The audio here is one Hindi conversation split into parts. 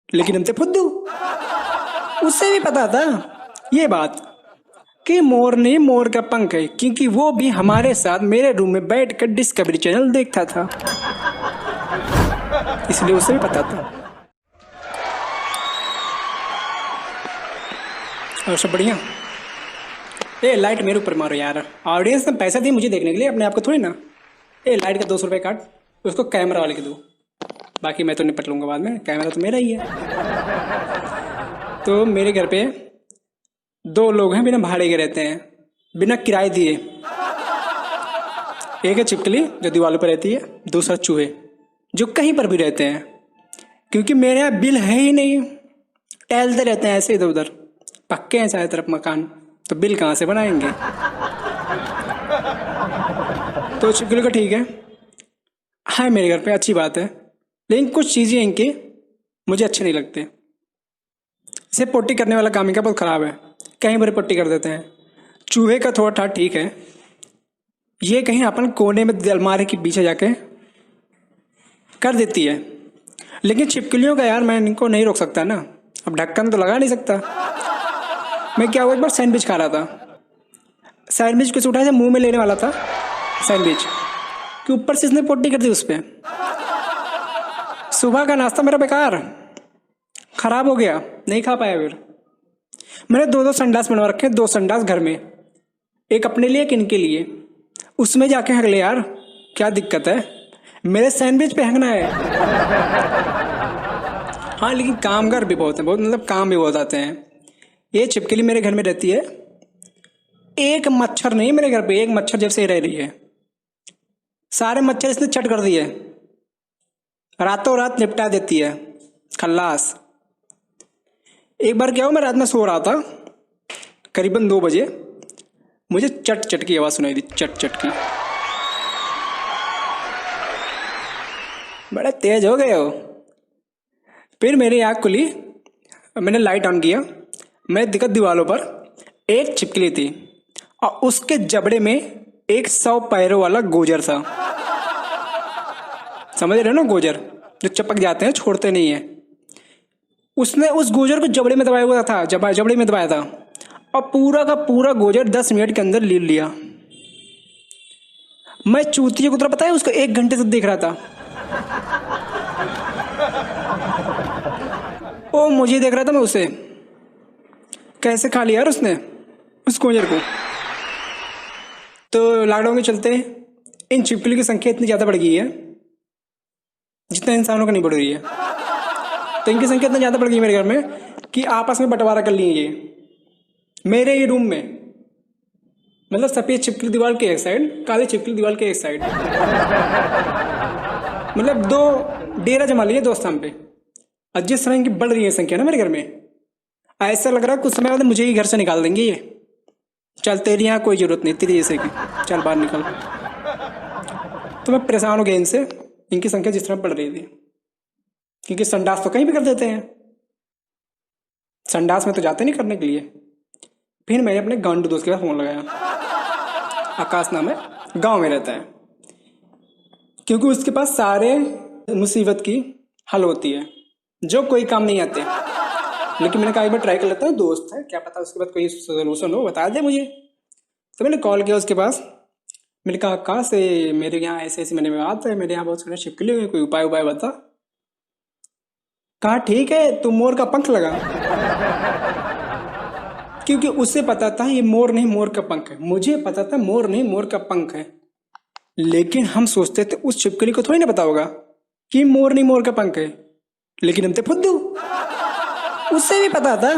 लेकिन हम थे फुद्दू। उससे भी पता था ये बात कि मोर नहीं मोर का पंख है, क्योंकि वो भी हमारे साथ मेरे रूम में बैठकर डिस्कवरी चैनल देखता था, इसलिए उसे भी पता था। और सब बढ़िया। ए लाइट मेरे ऊपर मारो यार, ऑडियंस ने पैसा दी मुझे देखने के लिए, अपने आप को थोड़ी ना। ए लाइट का 200 रुपये काट, उसको कैमरा वाले के दो, बाकी मैं तो निपट लूंगा बाद में, कैमरा तो मेरा ही है। तो मेरे घर पे 2 लोग हैं बिना भाड़े के रहते हैं, बिना किराए दिए। एक है छिपकली जो दीवारों पर रहती है, दूसरा चूहे जो कहीं पर भी रहते हैं, क्योंकि मेरे यहाँ बिल है ही नहीं, टहलते रहते हैं ऐसे इधर उधर। पक्के हैं चारों तरफ मकान, तो बिल कहाँ से बनाएंगे। तो छिपकली का ठीक है मेरे घर पे, अच्छी बात है, लेकिन कुछ चीज़ें इनकी मुझे अच्छे नहीं लगते। इसे पोटी करने वाला काम इनका बहुत ख़राब है, कहीं पर पोटी कर देते हैं। चूहे का थोड़ा था ठीक है, ये कहीं अपन कोने में अलमारी के पीछे जाके कर देती है, लेकिन छिपकलियों का यार मैं इनको नहीं रोक सकता ना, अब ढक्कन तो लगा नहीं सकता। मैं क्या हुआ, एक बार सैंडविच खा रहा था, सैंडविच कुछ उठाया मुंह में लेने वाला था सैंडविच कि ऊपर से इसने पोटी कर दी उस पर। सुबह का नाश्ता मेरा बेकार खराब हो गया, नहीं खा पाया। फिर मैंने 2 संडास बनवा रखे, 2 संडास घर में, एक अपने लिए एक इनके लिए। उसमें जाके हग ले यार, क्या दिक्कत है, मेरे सैंडविच पे हगना है। हाँ लेकिन कामगार भी बहुत है, बहुत मतलब काम भी बहुत आते हैं। ये छिपकली मेरे घर में रहती है, एक मच्छर नहीं मेरे घर पे, एक मच्छर जब से रह रही है, सारे मच्छर इसने चट कर दिए, रातों रात निपटा देती है, खल्लास। एक बार क्या हुआ, मैं रात में सो रहा था, करीबन 2 बजे मुझे चट चट की आवाज़ सुनाई दी, चट चट की। बड़ा तेज हो गए हो। फिर मेरी आँख खुली, मैंने लाइट ऑन किया, मैं दिक्कत दीवारों पर एक छिपकली थी और उसके जबड़े में एक 100 पैरों वाला गोजर था। समझ रहे हो ना, गोजर जो चपक जाते हैं छोड़ते नहीं है। उसने उस गोजर को जबड़े में दबाया हुआ था, जबड़े में दबाया था, और पूरा का पूरा गोजर 10 मिनट के अंदर ले लिया। मैं चूतिया को, पता है उसको 1 घंटे तक देख रहा था। ओ मुझे देख रहा था, मैं उसे कैसे खा लिया यार उसने उस गोजर को। तो लॉकडाउन के चलते इन छिपकली की संख्या इतनी ज़्यादा बढ़ गई है जितना इंसानों का नहीं बढ़ रही है। तो इनकी संख्या इतना ज़्यादा बढ़ गई मेरे घर में कि आपस में बंटवारा कर लिए ये मेरे ही रूम में। मतलब सफ़ेद छिपकली दीवार के एक साइड, काली छिपकली दीवार के एक साइड, मतलब 2 डेरा जमा लिए दोस्त हम पे। और जिस तरह इनकी बढ़ रही है संख्या ना मेरे घर में, ऐसा लग रहा है कुछ समय बाद मुझे ही घर से निकाल देंगे ये। चल तेरी यहाँ कोई ज़रूरत नहीं, तेरी जैसे की, चल बाहर निकल। तो मैं परेशान हो गया इनसे, इनकी संख्या जिस तरह बढ़ रही थी, क्योंकि संडास तो कहीं भी कर देते हैं, संडास में तो जाते नहीं करने के लिए। फिर मैंने अपने गांडू दोस्त के पास फ़ोन लगाया, आकाश नाम है, गांव में रहता है, क्योंकि उसके पास सारे मुसीबत की हल होती है जो कोई काम नहीं आते। लेकिन मैंने कहा एक बार ट्राई कर लेता हूँ, दोस्त है, क्या पता उसके बाद कोई सोल्यूशन हो, बता दे मुझे। तो मैंने कॉल किया उसके पास, मैंने कहा कहाँ से, मेरे यहाँ ऐसे ऐसे मैंने बात है, मेरे यहाँ बहुत सारे छिपकली हुई, कोई उपाय बता। कहा ठीक है तू मोर का पंख लगा, क्योंकि उसे पता था ये मोर नहीं मोर का पंख है, मुझे पता था मोर नहीं मोर का पंख है। लेकिन हम सोचते थे उस छिपकली को थोड़ी ना पता होगा कि मोर नहीं मोर का पंख है, लेकिन हम थे फुद्दू। उससे भी पता था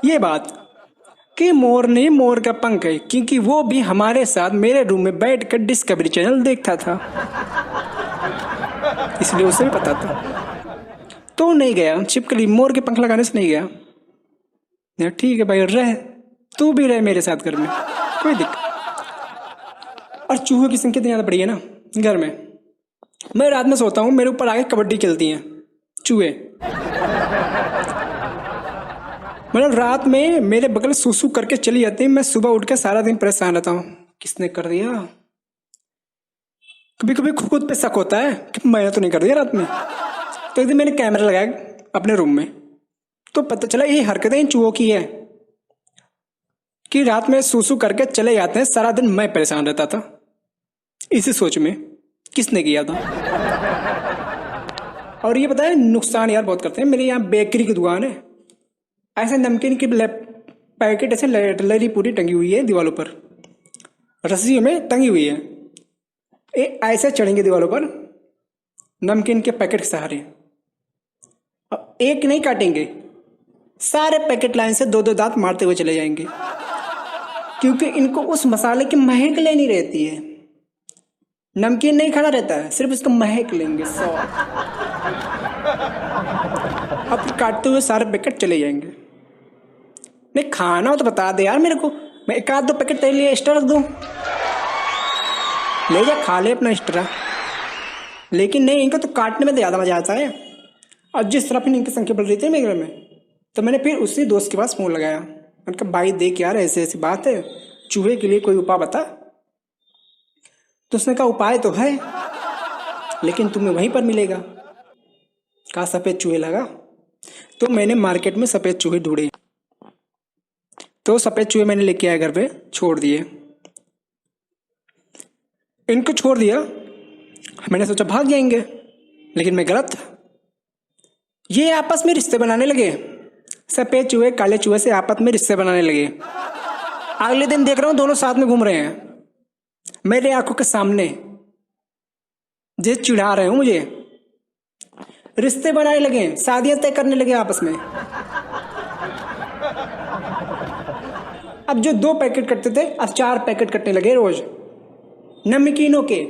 ये बात कि मोर नहीं मोर का पंख है, क्योंकि वो भी हमारे साथ मेरे रूम में बैठकर डिस्कवरी चैनल देखता था, इसलिए उसे भी पता था। तो नहीं गया छिपकली मोर के पंख लगाने से नहीं गया। ठीक है भाई, रह तू भी रह मेरे साथ घर में, कोई दिक्कत। और चूहों की संख्या इतनी ज़्यादा बढ़ी है ना घर में, मैं रात में सोता हूँ, मेरे ऊपर आके कबड्डी खेलती हैं चूहे। मतलब रात में मेरे बगल सूसू करके चली जाती है, मैं सुबह उठ के सारा दिन परेशान रहता हूँ, किसने कर दिया। कभी कभी खुद पे शक होता है कि मैंने तो नहीं कर दिया रात में। तो एक दिन मैंने कैमरा लगाया अपने रूम में, तो पता चला ये हरकतें इन चूहों की है कि रात में सूसू करके चले जाते हैं, सारा दिन मैं परेशान रहता था। इसी सोच में किसने किया था। और ये पता है नुकसान यार बहुत करते हैं। मेरे यहाँ बेकरी की दुकान है, ऐसे नमकीन की पैकेट ऐसे लरी पूरी टंगी हुई है दीवारों पर, रस्सियों में टंगी हुई है। ये ऐसे चढ़ेंगे दीवारों पर नमकीन के पैकेट के सहारे, और एक नहीं काटेंगे, सारे पैकेट लाइन से दो दो दांत मारते हुए चले जाएंगे, क्योंकि इनको उस मसाले की महक लेनी रहती है। नमकीन नहीं खाना रहता है, सिर्फ इसको महक लेंगे सौ। अब काटते हुए सारे पैकेट चले जाएंगे। नहीं खाना हो तो बता दे यार मेरे को, मैं एक आध दो पैकेट तेरे लिए एक्स्ट्रा रख दूं, ले जा खा ले अपना एक्स्ट्रा। लेकिन नहीं, इनको तो काटने में ज़्यादा मजा आता है। और जिस तरह फिर इनकी संख्या बढ़ रही थी मेरे घर में, तो मैंने फिर उसी दोस्त के पास फ़ोन लगाया। मैंने कहा भाई देख यार ऐसी ऐसी बात है, चूहे के लिए कोई उपाय बता। तो उसने कहा उपाय तो है, लेकिन तुम्हें वहीं पर मिलेगा। कहा सफ़ेद चूहे लगा। तो मैंने मार्केट में सफ़ेद चूहे ढूंढे, तो सफ़ेद चूहे मैंने लेके आया घर पे, छोड़ दिए। इनको छोड़ दिया, मैंने सोचा भाग जाएंगे, लेकिन मैं गलत था। ये आपस में रिश्ते बनाने लगे, सफ़ेद चूहे काले चूहे से आपस में रिश्ते बनाने लगे। अगले दिन देख रहा हूँ दोनों साथ में घूम रहे हैं मेरे आंखों के सामने, जे चिढ़ा रहे हो मुझे। रिश्ते बनाने लगे, शादियां तय करने लगे आपस में। अब जो 2 पैकेट कटते थे, अब 4 पैकेट कटने लगे रोज नमकीनों के।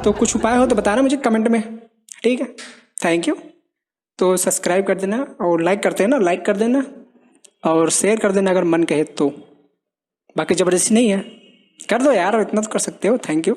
तो कुछ उपाय हो तो बताना मुझे कमेंट में, ठीक है? Thank you. तो सब्सक्राइब कर देना, और लाइक करते हैं ना, लाइक कर देना और शेयर कर देना अगर मन कहे तो। बाकी ज़बरदस्ती नहीं है, कर दो यार, इतना तो कर सकते हो। Thank you.